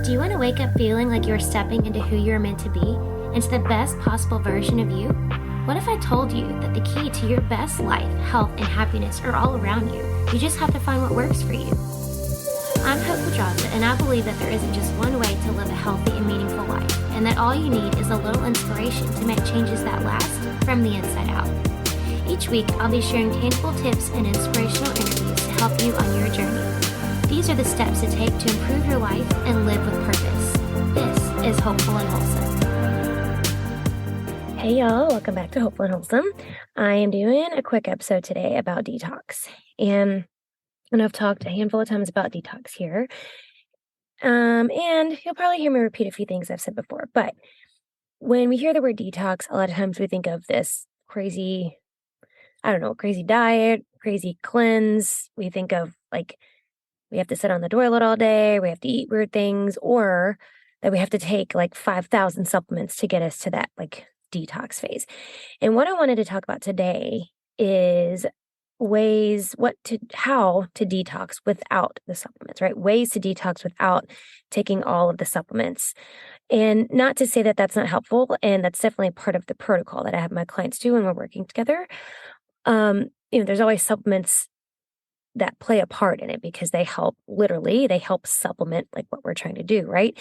Do you want to wake up feeling like you're stepping into who you're meant to be, into the best possible version of you? What if I told you that the key to your best life, health, and happiness are all around you? You just have to find what works for you. I'm Hope Pedraza, and I believe that there isn't just one way to live a healthy and meaningful life, and that all you need is a little inspiration to make changes that last from the inside out. Each week, I'll be sharing tangible tips and inspirational interviews to help you on your journey. These are the steps to take to improve your life and live with purpose. This is Hopeful and Wholesome. Hey y'all, welcome back to Hopeful and Wholesome. I am doing a quick episode today about detox. And I've talked a handful of times about detox here. And you'll probably hear me repeat a few things I've said before. But when we hear the word detox, a lot of times we think of this crazy diet, crazy cleanse. We think of we have to sit on the toilet all day, we have to eat weird things, or that we have to take 5,000 supplements to get us to that detox phase. And what I wanted to talk about today is how to detox without the supplements, right? Ways to detox without taking all of the supplements. And not to say that that's not helpful, and that's definitely part of the protocol that I have my clients do when we're working together. There's always supplements that play a part in it because they help supplement what we're trying to do, right?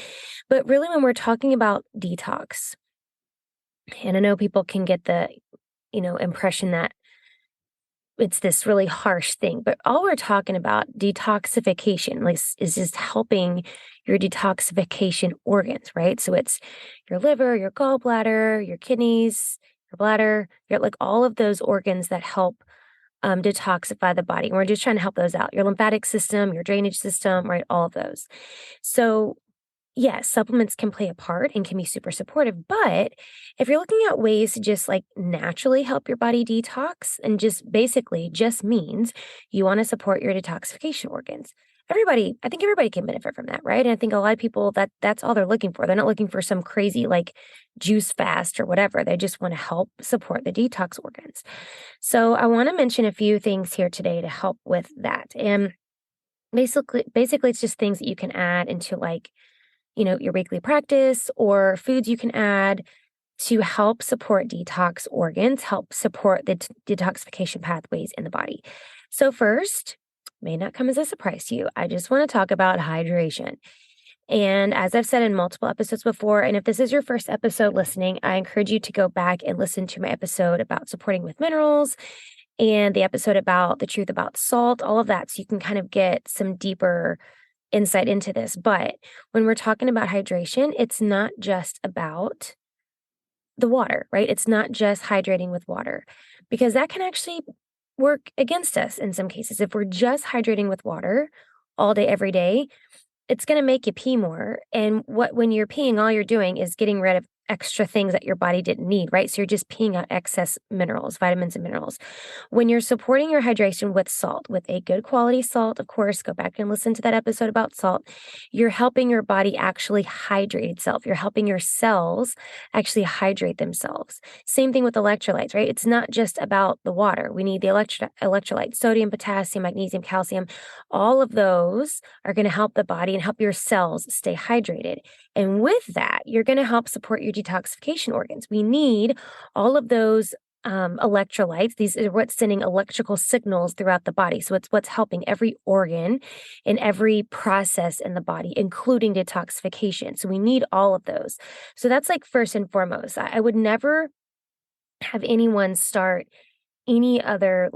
But really, when we're talking about detox, and I know people can get the, impression that it's this really harsh thing, but all we're talking about, detoxification, is just helping your detoxification organs, right? So it's your liver, your gallbladder, your kidneys, your bladder, all of those organs that help detoxify the body. And we're just trying to help those out. Your lymphatic system, your drainage system, right? All of those. So yes, supplements can play a part and can be super supportive. But if you're looking at ways to just naturally help your body detox, and just basically just means you want to support your detoxification organs. I think everybody can benefit from that, right? And I think a lot of people, that's all they're looking for. They're not looking for some crazy juice fast or whatever. They just want to help support the detox organs. So I want to mention a few things here today to help with that. And basically it's just things that you can add into your weekly practice, or foods you can add to help support detox organs, help support the detoxification pathways in the body. So first, may not come as a surprise to you, I just want to talk about hydration. And as I've said in multiple episodes before, and if this is your first episode listening, I encourage you to go back and listen to my episode about supporting with minerals and the episode about the truth about salt, all of that, so you can kind of get some deeper insight into this. But when we're talking about hydration, it's not just about the water, right? It's not just hydrating with water, because that can actually work against us in some cases. If we're just hydrating with water all day, every day, it's going to make you pee more. And when you're peeing, all you're doing is getting rid of extra things that your body didn't need, right? So you're just peeing out excess minerals, vitamins and minerals. When you're supporting your hydration with salt, with a good quality salt, of course, go back and listen to that episode about salt, you're helping your body actually hydrate itself. You're helping your cells actually hydrate themselves. Same thing with electrolytes, right? It's not just about the water. We need the electrolytes, sodium, potassium, magnesium, calcium. All of those are going to help the body and help your cells stay hydrated. And with that, you're going to help support your detoxification organs. We need all of those electrolytes. These are what's sending electrical signals throughout the body. So it's what's helping every organ and every process in the body, including detoxification. So we need all of those. So that's first and foremost. I would never have anyone start any other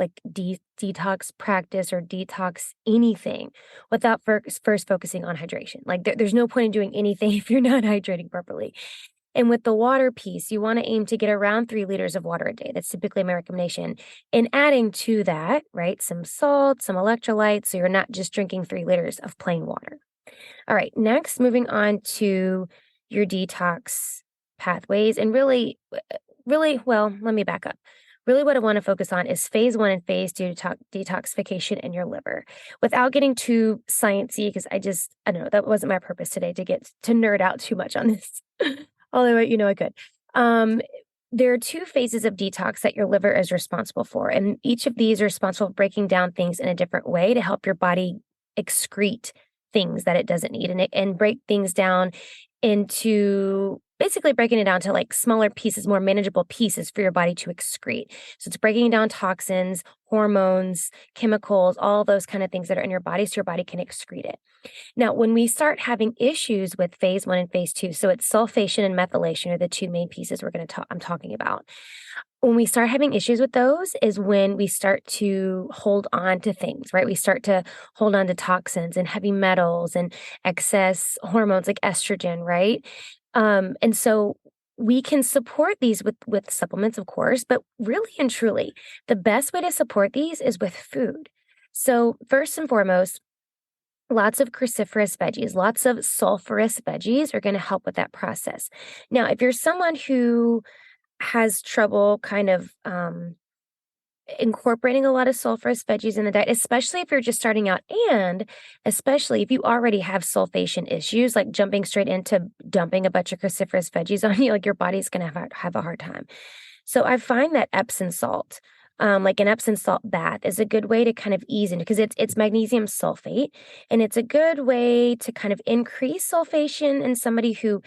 detox practice or detox anything without first focusing on hydration. There's no point in doing anything if you're not hydrating properly. And with the water piece, you want to aim to get around 3 liters of water a day. That's typically my recommendation. And adding to that, right, some salt, some electrolytes, so you're not just drinking 3 liters of plain water. All right, next, moving on to your detox pathways. And really, well, let me back up. Really what I want to focus on is phase 1 and phase 2 detoxification in your liver. Without getting too sciencey, because I don't know, that wasn't my purpose today to get to nerd out too much on this. Although, I could. There are 2 phases of detox that your liver is responsible for. And each of these are responsible for breaking down things in a different way to help your body excrete things that it doesn't need, and break things down into basically breaking it down to like smaller pieces, more manageable pieces for your body to excrete. So it's breaking down toxins, hormones, chemicals, all those kind of things that are in your body so your body can excrete it. Now, when we start having issues with phase one and phase two, so it's sulfation and methylation are the two main pieces I'm talking about. When we start having issues with those is when we start to hold on to things, right? We start to hold on to toxins and heavy metals and excess hormones like estrogen, right? And so we can support these with supplements, of course, but really and truly, the best way to support these is with food. So first and foremost, lots of cruciferous veggies, lots of sulfurous veggies are going to help with that process. Now, if you're someone who has trouble kind of incorporating a lot of sulfurous veggies in the diet, especially if you're just starting out, and especially if you already have sulfation issues, like jumping straight into dumping a bunch of cruciferous veggies on you, like your body's going to have a hard time. So I find that Epsom salt, like an Epsom salt bath, is a good way to kind of ease into because it's magnesium sulfate, and it's a good way to kind of increase sulfation in somebody who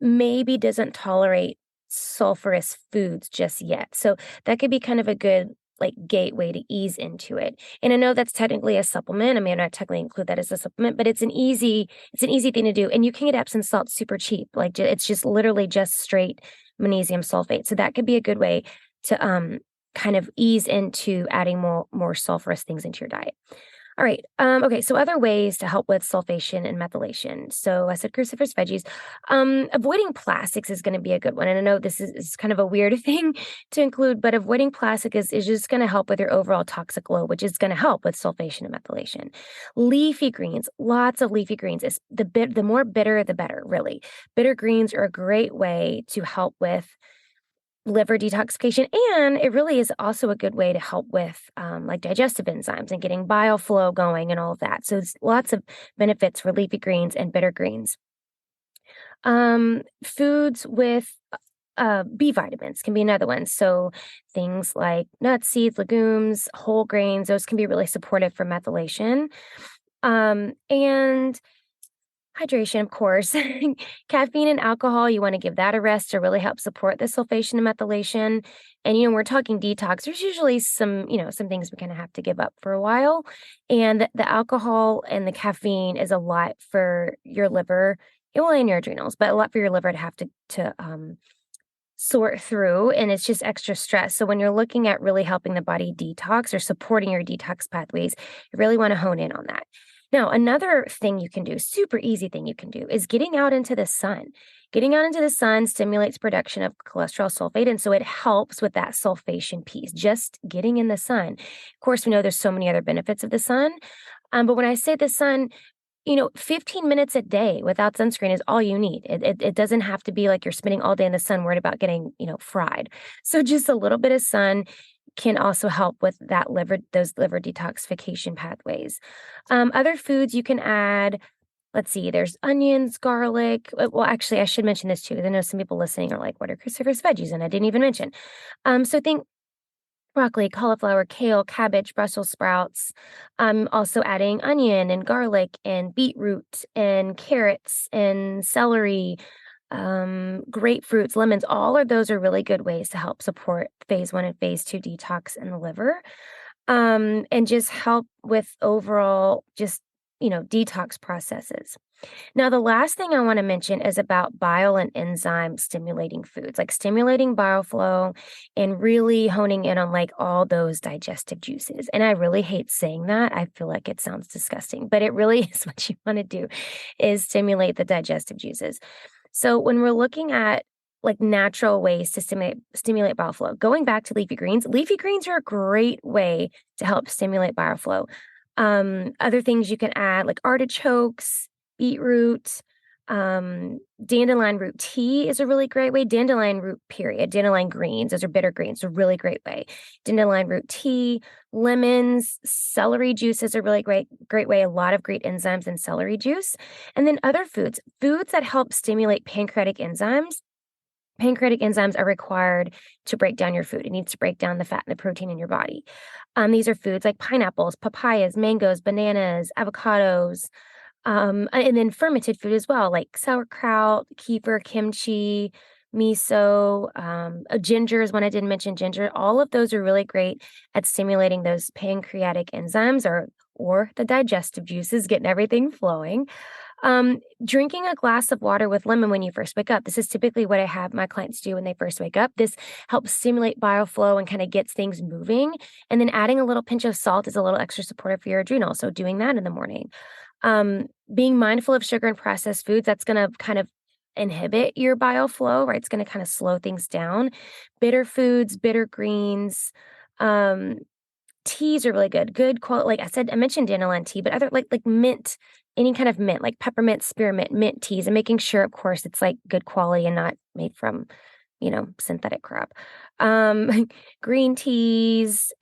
maybe doesn't tolerate sulfurous foods just yet. So that could be kind of a good like gateway to ease into it. And I know that's technically a supplement. I mean, I not technically include that as a supplement, but it's an easy thing to do. And you can get Epsom salt super cheap. Like it's just literally just straight magnesium sulfate. So that could be a good way to kind of ease into adding more sulfurous things into your diet. All right. Okay. So other ways to help with sulfation and methylation. So I said cruciferous veggies. Avoiding plastics is going to be a good one. And I know this is kind of a weird thing to include, but avoiding plastic is just going to help with your overall toxic load, which is going to help with sulfation and methylation. Leafy greens, lots of leafy greens. Is the more bitter, the better, really. Bitter greens are a great way to help with liver detoxification, and it really is also a good way to help with like digestive enzymes and getting bile flow going and all of that. So it's lots of benefits for leafy greens and bitter greens. Foods with B vitamins can be another one. So things like nuts, seeds, legumes, whole grains, those can be really supportive for methylation. And hydration, of course. Caffeine and alcohol, you want to give that a rest to really help support the sulfation and methylation. And, we're talking detox. There's usually some things we kind of have to give up for a while. And the alcohol and the caffeine is a lot for your liver, well, and your adrenals, but a lot for your liver to have to sort through, and it's just extra stress. So when you're looking at really helping the body detox or supporting your detox pathways, you really want to hone in on that. Now, another thing you can do, super easy thing you can do, is getting out into the sun. Getting out into the sun stimulates production of cholesterol sulfate, and so it helps with that sulfation piece, just getting in the sun. Of course, we know there's so many other benefits of the sun, but when I say the sun, 15 minutes a day without sunscreen is all you need. It doesn't have to be like you're spending all day in the sun worried about getting, fried. So just a little bit of sun can also help with those liver detoxification pathways. Other foods you can add, let's see, there's onions, garlic. Well, actually, I should mention this too, because I know some people listening are like, what are cruciferous veggies? And I didn't even mention. So think broccoli, cauliflower, kale, cabbage, Brussels sprouts. I'm also adding onion and garlic and beetroot and carrots and celery, grapefruits, lemons. All of those are really good ways to help support phase one and phase two detox in the liver, and just help with overall detox processes. Now, the last thing I want to mention is about bile and enzyme stimulating foods, like stimulating bile flow and really honing in on like all those digestive juices. And I really hate saying that. I feel like it sounds disgusting, but it really is what you want to do is stimulate the digestive juices. So when we're looking at like natural ways to stimulate bile flow, going back to leafy greens are a great way to help stimulate bile flow. Other things you can add like artichokes, beetroot, dandelion root tea is a really great way. Dandelion root period, dandelion greens, those are bitter greens, a really great way. Dandelion root tea, lemons, celery juice is a really great way. A lot of great enzymes in celery juice. And then other foods that help stimulate pancreatic enzymes. Pancreatic enzymes are required to break down your food. It needs to break down the fat and the protein in your body. These are foods like pineapples, papayas, mangoes, bananas, avocados, And then fermented food as well, like sauerkraut, kefir, kimchi, miso, ginger is one I didn't mention ginger. All of those are really great at stimulating those pancreatic enzymes or the digestive juices, getting everything flowing. Drinking a glass of water with lemon when you first wake up. This is typically what I have my clients do when they first wake up. This helps stimulate bile flow and kind of gets things moving. And then adding a little pinch of salt is a little extra supportive for your adrenals. So doing that in the morning. Being mindful of sugar and processed foods, that's going to kind of inhibit your bile flow, right? It's going to kind of slow things down. Bitter foods, bitter greens, um, teas are really good. Good quality, like I said, I mentioned dandelion tea, but other like mint, any kind of mint, like peppermint, spearmint, mint teas, and making sure, of course, it's like good quality and not made from, synthetic crap. Um, Green teas,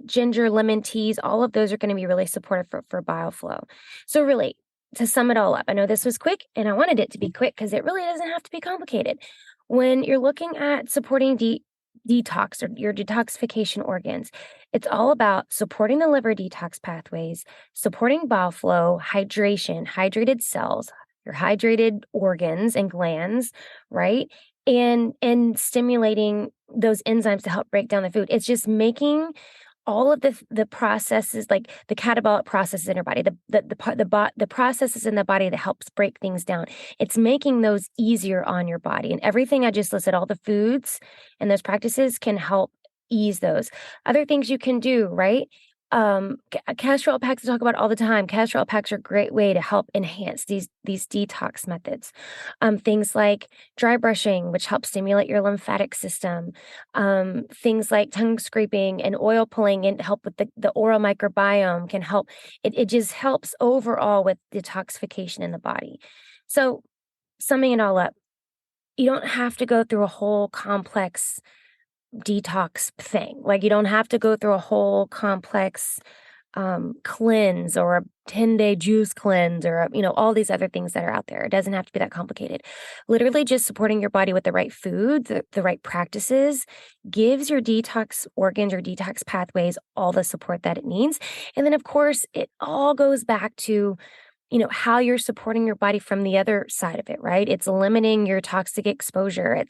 ginger, lemon teas, all of those are going to be really supportive for bile flow. So really, to sum it all up, I know this was quick and I wanted it to be quick because it really doesn't have to be complicated. When you're looking at supporting detox or your detoxification organs, it's all about supporting the liver detox pathways, supporting bile flow, hydration, hydrated cells, your hydrated organs and glands, right? And stimulating those enzymes to help break down the food. It's just making all of the processes, like the catabolic processes in your body, the processes in the body that helps break things down. It's making those easier on your body, and everything I just listed, all the foods and those practices can help ease those. Other things you can do, right? Castor oil packs I talk about all the time. Castor oil packs are a great way to help enhance these detox methods. Things like dry brushing, which helps stimulate your lymphatic system. Things like tongue scraping and oil pulling and help with the oral microbiome can help. It just helps overall with detoxification in the body. So summing it all up, you don't have to go through a whole complex detox thing. Like you don't have to go through a whole complex cleanse or a 10-day juice cleanse or, all these other things that are out there. It doesn't have to be that complicated. Literally just supporting your body with the right food, the right practices gives your detox organs or detox pathways all the support that it needs. And then of course, it all goes back to how you're supporting your body from the other side of it, right? It's limiting your toxic exposure.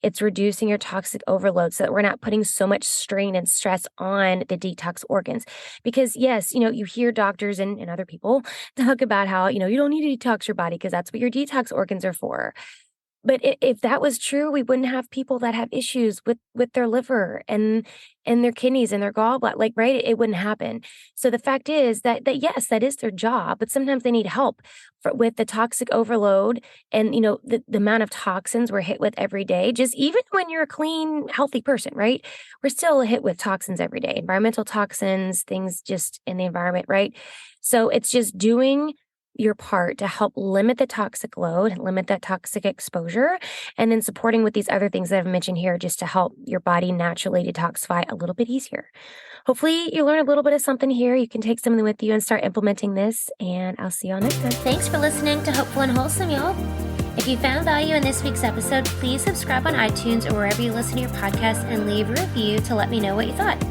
It's reducing your toxic overload so that we're not putting so much strain and stress on the detox organs. Because yes, you hear doctors and other people talk about how, you don't need to detox your body because that's what your detox organs are for. But if that was true, we wouldn't have people that have issues with their liver and their kidneys and their gallbladder, like, right? It wouldn't happen. So the fact is that yes, that is their job, but sometimes they need help with the toxic overload and, the amount of toxins we're hit with every day. Just even when you're a clean, healthy person, right? We're still hit with toxins every day, environmental toxins, things just in the environment, right? So it's just doing your part to help limit the toxic load, limit that toxic exposure, and then supporting with these other things that I've mentioned here just to help your body naturally detoxify a little bit easier. Hopefully you learn a little bit of something here. You can take something with you and start implementing this, and I'll see you all next time. Thanks for listening to Hopeful and Wholesome, y'all. If you found value in this week's episode, please subscribe on iTunes or wherever you listen to your podcast and leave a review to let me know what you thought.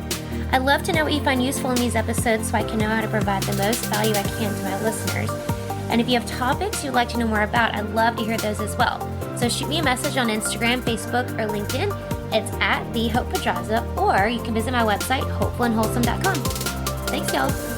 I'd love to know what you find useful in these episodes so I can know how to provide the most value I can to my listeners. And if you have topics you'd like to know more about, I'd love to hear those as well. So shoot me a message on Instagram, Facebook, or LinkedIn. It's @TheHopePedraza, or you can visit my website, hopefulandwholesome.com. Thanks, y'all.